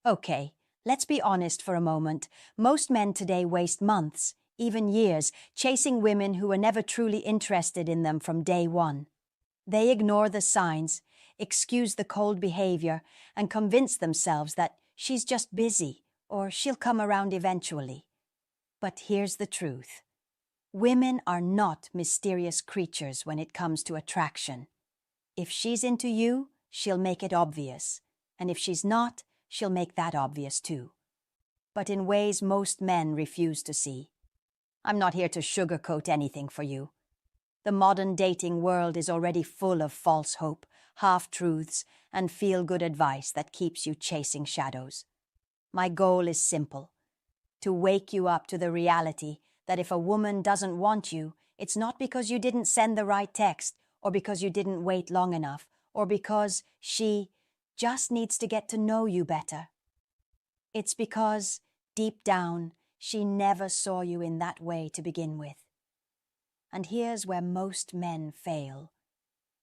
Okay, let's be honest for a moment. Most men today waste months, even years, chasing women who were never truly interested in them from day one. They ignore the signs, excuse the cold behavior, and convince themselves that she's just busy or she'll come around eventually. But here's the truth. Women are not mysterious creatures when it comes to attraction. If she's into you, she'll make it obvious. And if she's not, she'll make that obvious too. But in ways most men refuse to see. I'm not here to sugarcoat anything for you. The modern dating world is already full of false hope, half-truths, and feel-good advice that keeps you chasing shadows. My goal is simple: to wake you up to the reality that if a woman doesn't want you, it's not because you didn't send the right text, or because you didn't wait long enough, or because she just needs to get to know you better. It's because, deep down, she never saw you in that way to begin with. And here's where most men fail.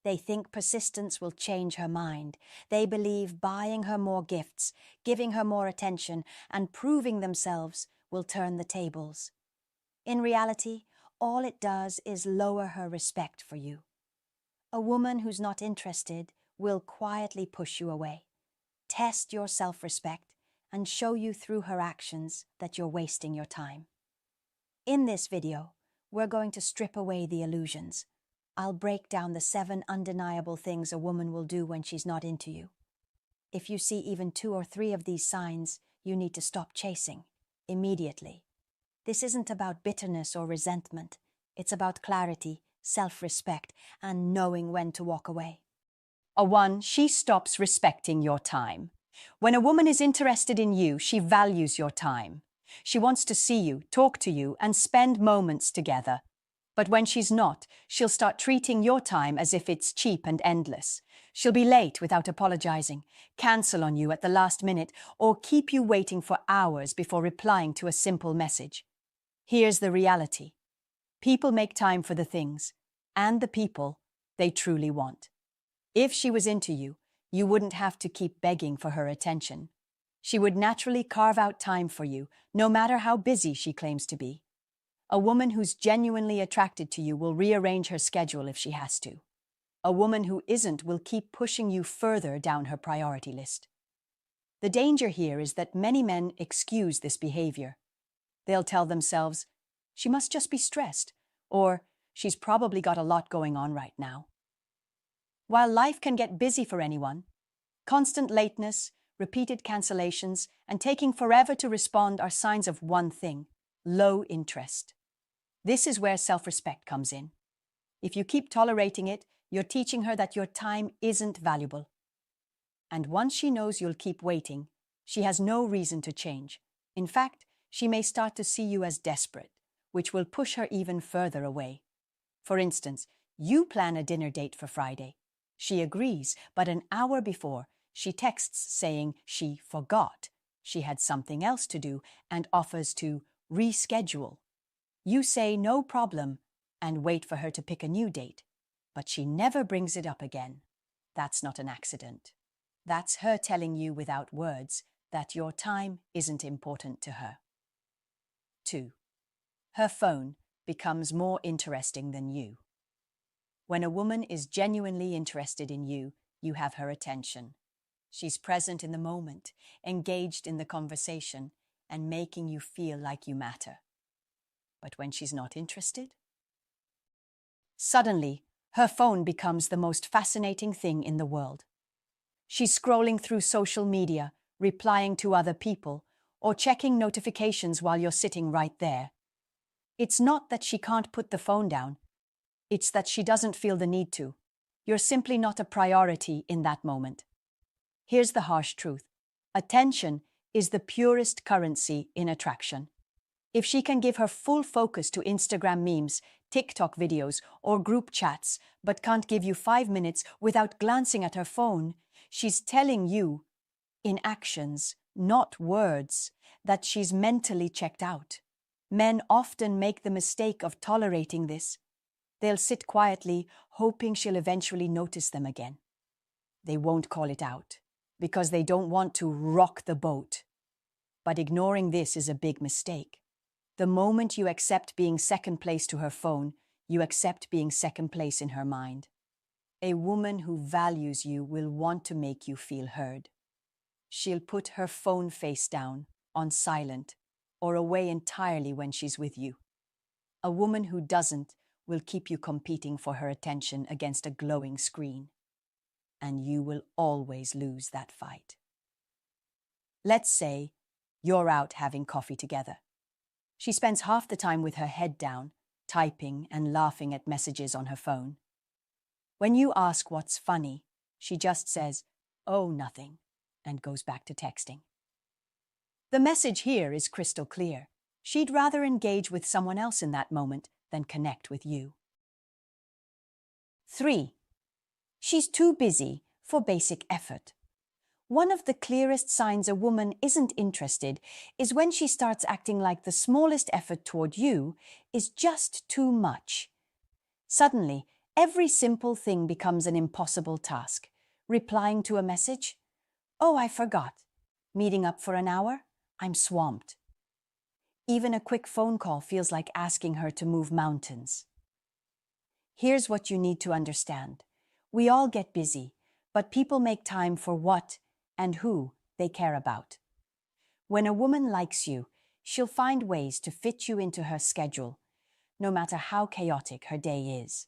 They think persistence will change her mind. They believe buying her more gifts, giving her more attention, and proving themselves will turn the tables. In reality, all it does is lower her respect for you. A woman who's not interested will quietly push you away, test your self-respect, and show you through her actions that you're wasting your time. In this video, we're going to strip away the illusions. I'll break down the 7 undeniable things a woman will do when she's not into you. If you see even 2 or 3 of these signs, you need to stop chasing immediately. This isn't about bitterness or resentment. It's about clarity, self-respect, and knowing when to walk away. 1. She stops respecting your time. When a woman is interested in you, she values your time. She wants to see you, talk to you, and spend moments together. But when she's not, she'll start treating your time as if it's cheap and endless. She'll be late without apologizing, cancel on you at the last minute, or keep you waiting for hours before replying to a simple message. Here's the reality. People make time for the things, and the people, they truly want. If she was into you, you wouldn't have to keep begging for her attention. She would naturally carve out time for you, no matter how busy she claims to be. A woman who's genuinely attracted to you will rearrange her schedule if she has to. A woman who isn't will keep pushing you further down her priority list. The danger here is that many men excuse this behavior. They'll tell themselves, she must just be stressed, or she's probably got a lot going on right now. While life can get busy for anyone, constant lateness, repeated cancellations, and taking forever to respond are signs of one thing: low interest. This is where self-respect comes in. If you keep tolerating it, you're teaching her that your time isn't valuable. And once she knows you'll keep waiting, she has no reason to change. In fact, she may start to see you as desperate, which will push her even further away. For instance, you plan a dinner date for Friday. She agrees, but an hour before, she texts saying she forgot, she had something else to do, and offers to reschedule. You say no problem and wait for her to pick a new date, but she never brings it up again. That's not an accident. That's her telling you without words that your time isn't important to her. 2. Her phone becomes more interesting than you. When a woman is genuinely interested in you, you have her attention. She's present in the moment, engaged in the conversation, and making you feel like you matter. But when she's not interested, suddenly, her phone becomes the most fascinating thing in the world. She's scrolling through social media, replying to other people, or checking notifications while you're sitting right there. It's not that she can't put the phone down. It's that she doesn't feel the need to. You're simply not a priority in that moment. Here's the harsh truth. Attention is the purest currency in attraction. If she can give her full focus to Instagram memes, TikTok videos, or group chats, but can't give you 5 minutes without glancing at her phone, she's telling you, in actions, not words, that she's mentally checked out. Men often make the mistake of tolerating this. They'll sit quietly, hoping she'll eventually notice them again. They won't call it out. because they don't want to rock the boat. But ignoring this is a big mistake. The moment you accept being second place to her phone, you accept being second place in her mind. A woman who values you will want to make you feel heard. She'll put her phone face down, on silent, or away entirely when she's with you. A woman who doesn't will keep you competing for her attention against a glowing screen. And you will always lose that fight. Let's say you're out having coffee together. She spends half the time with her head down, typing and laughing at messages on her phone. When you ask what's funny, she just says, "Oh, nothing," and goes back to texting. The message here is crystal clear. She'd rather engage with someone else in that moment than connect with you. 3. She's too busy for basic effort. One of the clearest signs a woman isn't interested is when she starts acting like the smallest effort toward you is just too much. Suddenly, every simple thing becomes an impossible task. Replying to a message? "Oh, I forgot." Meeting up for an hour? "I'm swamped." Even a quick phone call feels like asking her to move mountains. Here's what you need to understand. We all get busy, but people make time for what and who they care about. When a woman likes you, she'll find ways to fit you into her schedule, no matter how chaotic her day is.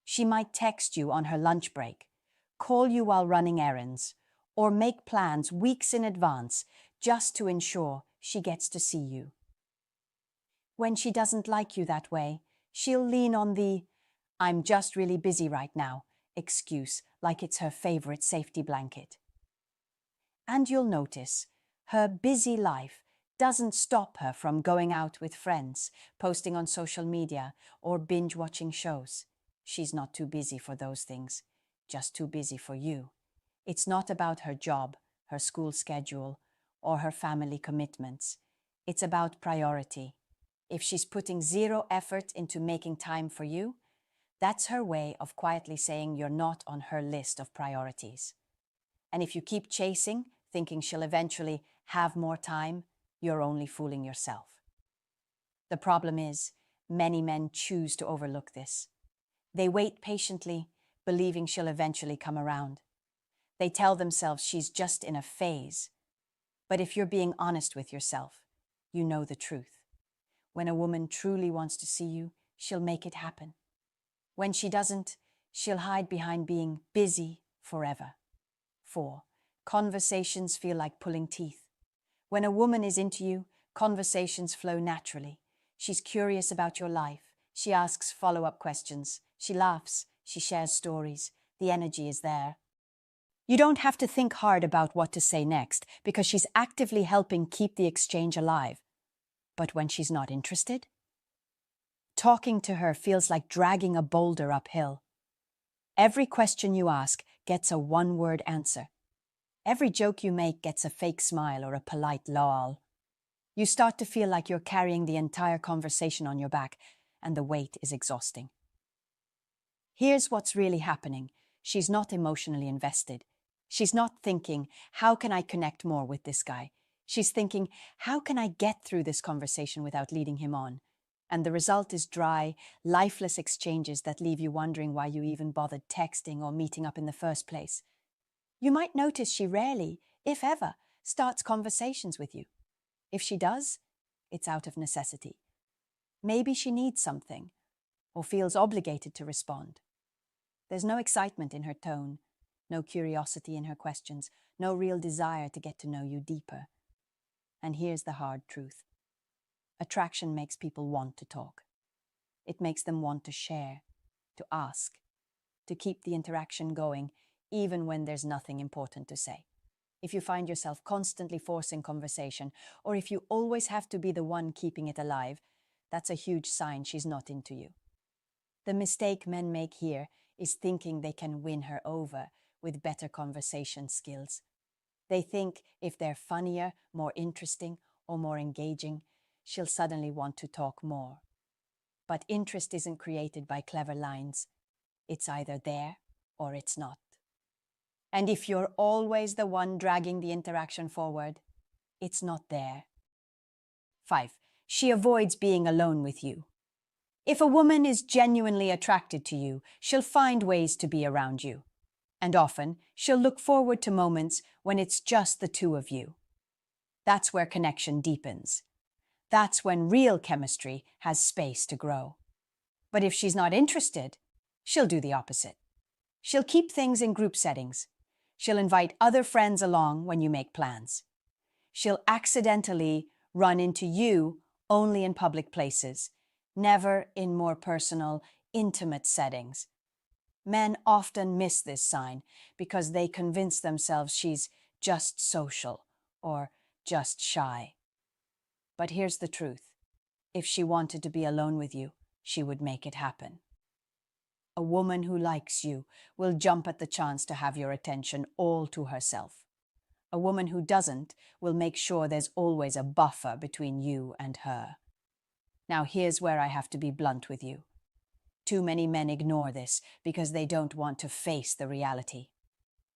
She might text you on her lunch break, call you while running errands, or make plans weeks in advance just to ensure she gets to see you. When she doesn't like you that way, she'll lean on the "I'm just really busy right now" excuse like it's her favorite safety blanket. And you'll notice her busy life doesn't stop her from going out with friends, posting on social media, or binge-watching shows. She's not too busy for those things, just too busy for you. It's not about her job, her school schedule, or her family commitments. It's about priority. If she's putting zero effort into making time for you, that's her way of quietly saying you're not on her list of priorities. And if you keep chasing, thinking she'll eventually have more time, you're only fooling yourself. The problem is, many men choose to overlook this. They wait patiently, believing she'll eventually come around. They tell themselves she's just in a phase. But if you're being honest with yourself, you know the truth. When a woman truly wants to see you, she'll make it happen. When she doesn't, she'll hide behind being busy forever. 4. Conversations feel like pulling teeth. When a woman is into you, conversations flow naturally. She's curious about your life. She asks follow-up questions. She laughs. She shares stories. The energy is there. You don't have to think hard about what to say next because she's actively helping keep the exchange alive. But when she's not interested, talking to her feels like dragging a boulder uphill. Every question you ask gets a one-word answer. Every joke you make gets a fake smile or a polite lol. You start to feel like you're carrying the entire conversation on your back, and the weight is exhausting. Here's what's really happening. She's not emotionally invested. She's not thinking, "How can I connect more with this guy?" She's thinking, "How can I get through this conversation without leading him on?" And the result is dry, lifeless exchanges that leave you wondering why you even bothered texting or meeting up in the first place. You might notice she rarely, if ever, starts conversations with you. If she does, it's out of necessity. Maybe she needs something or feels obligated to respond. There's no excitement in her tone, no curiosity in her questions, no real desire to get to know you deeper. And here's the hard truth. Attraction makes people want to talk. It makes them want to share, to ask, to keep the interaction going, even when there's nothing important to say. If you find yourself constantly forcing conversation, or if you always have to be the one keeping it alive, that's a huge sign she's not into you. The mistake men make here is thinking they can win her over with better conversation skills. They think if they're funnier, more interesting, or more engaging, she'll suddenly want to talk more. But interest isn't created by clever lines. It's either there or it's not. And if you're always the one dragging the interaction forward, it's not there. 5. She avoids being alone with you. If a woman is genuinely attracted to you, she'll find ways to be around you. And often, she'll look forward to moments when it's just the two of you. That's where connection deepens. That's when real chemistry has space to grow. But if she's not interested, she'll do the opposite. She'll keep things in group settings. She'll invite other friends along when you make plans. She'll accidentally run into you only in public places, never in more personal, intimate settings. Men often miss this sign because they convince themselves she's just social or just shy. But here's the truth. If she wanted to be alone with you, she would make it happen. A woman who likes you will jump at the chance to have your attention all to herself. A woman who doesn't will make sure there's always a buffer between you and her. Now here's where I have to be blunt with you. Too many men ignore this because they don't want to face the reality.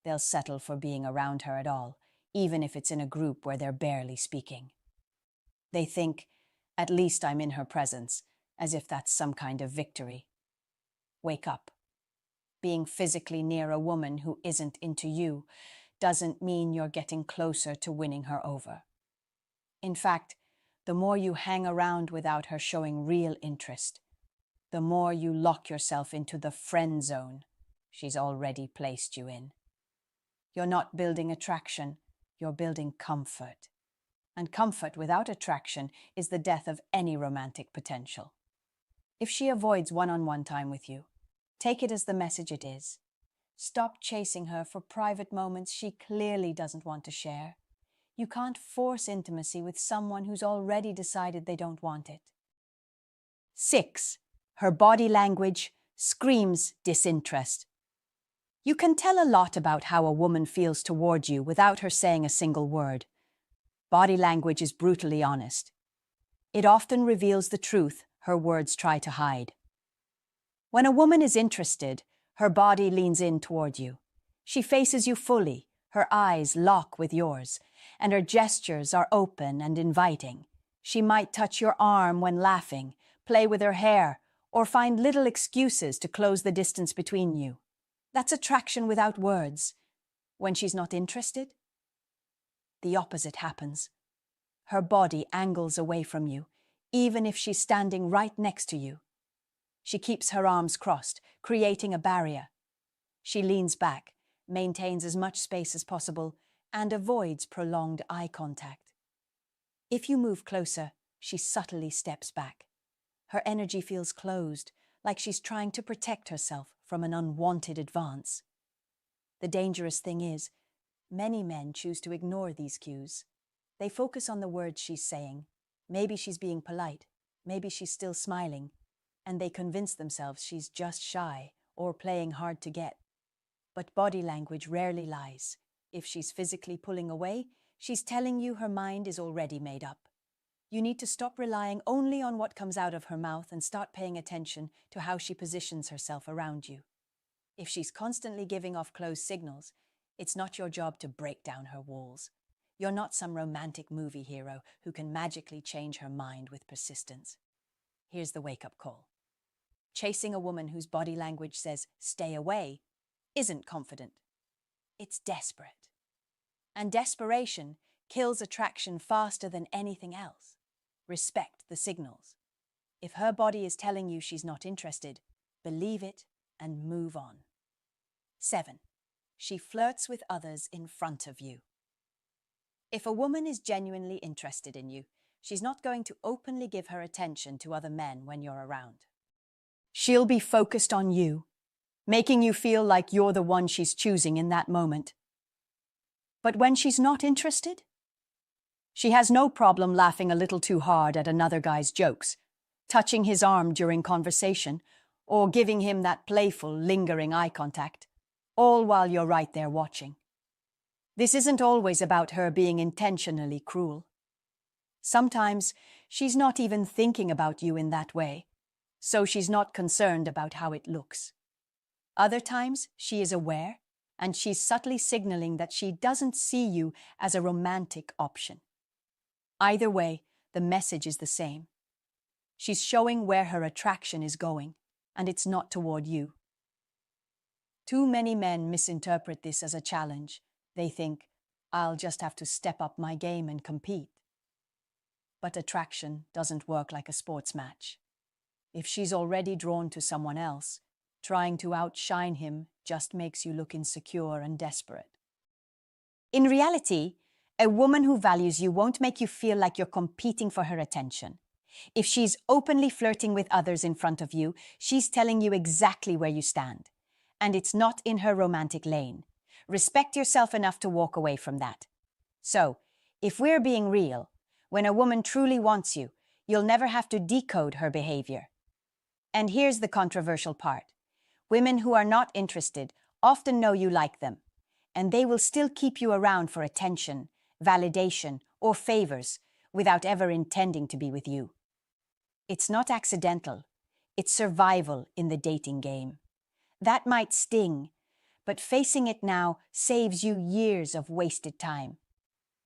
They'll settle for being around her at all, even if it's in a group where they're barely speaking. They think, at least I'm in her presence, as if that's some kind of victory. Wake up. Being physically near a woman who isn't into you doesn't mean you're getting closer to winning her over. In fact, the more you hang around without her showing real interest, the more you lock yourself into the friend zone she's already placed you in. You're not building attraction, you're building comfort. And comfort without attraction is the death of any romantic potential. If she avoids one-on-one time with you, take it as the message it is. Stop chasing her for private moments she clearly doesn't want to share. You can't force intimacy with someone who's already decided they don't want it. 6. Her body language screams disinterest. You can tell a lot about how a woman feels toward you without her saying a single word. Body language is brutally honest. It often reveals the truth her words try to hide. When a woman is interested, her body leans in toward you. She faces you fully, her eyes lock with yours, and her gestures are open and inviting. She might touch your arm when laughing, play with her hair, or find little excuses to close the distance between you. That's attraction without words. When she's not interested, the opposite happens. Her body angles away from you, even if she's standing right next to you. She keeps her arms crossed, creating a barrier. She leans back, maintains as much space as possible, and avoids prolonged eye contact. If you move closer, she subtly steps back. Her energy feels closed, like she's trying to protect herself from an unwanted advance. The dangerous thing is, many men choose to ignore these cues. They focus on the words she's saying. Maybe she's being polite, maybe she's still smiling, and they convince themselves she's just shy or playing hard to get. But body language rarely lies. If she's physically pulling away, she's telling you her mind is already made up. You need to stop relying only on what comes out of her mouth and start paying attention to how she positions herself around you. If she's constantly giving off closed signals, it's not your job to break down her walls. You're not some romantic movie hero who can magically change her mind with persistence. Here's the wake-up call. Chasing a woman whose body language says, "stay away," isn't confident. It's desperate. And desperation kills attraction faster than anything else. Respect the signals. If her body is telling you she's not interested, believe it and move on. 7. She flirts with others in front of you. If a woman is genuinely interested in you, she's not going to openly give her attention to other men when you're around. She'll be focused on you, making you feel like you're the one she's choosing in that moment. But when she's not interested, she has no problem laughing a little too hard at another guy's jokes, touching his arm during conversation, or giving him that playful, lingering eye contact, all while you're right there watching. This isn't always about her being intentionally cruel. Sometimes she's not even thinking about you in that way, so she's not concerned about how it looks. Other times she is aware and she's subtly signaling that she doesn't see you as a romantic option. Either way, the message is the same. She's showing where her attraction is going, and it's not toward you. Too many men misinterpret this as a challenge. They think, I'll just have to step up my game and compete. But attraction doesn't work like a sports match. If she's already drawn to someone else, trying to outshine him just makes you look insecure and desperate. In reality, a woman who values you won't make you feel like you're competing for her attention. If she's openly flirting with others in front of you, she's telling you exactly where you stand. And it's not in her romantic lane. Respect yourself enough to walk away from that. So, if we're being real, when a woman truly wants you, you'll never have to decode her behavior. And here's the controversial part. Women who are not interested often know you like them, and they will still keep you around for attention, validation, or favors without ever intending to be with you. It's not accidental. It's survival in the dating game. That might sting, but facing it now saves you years of wasted time.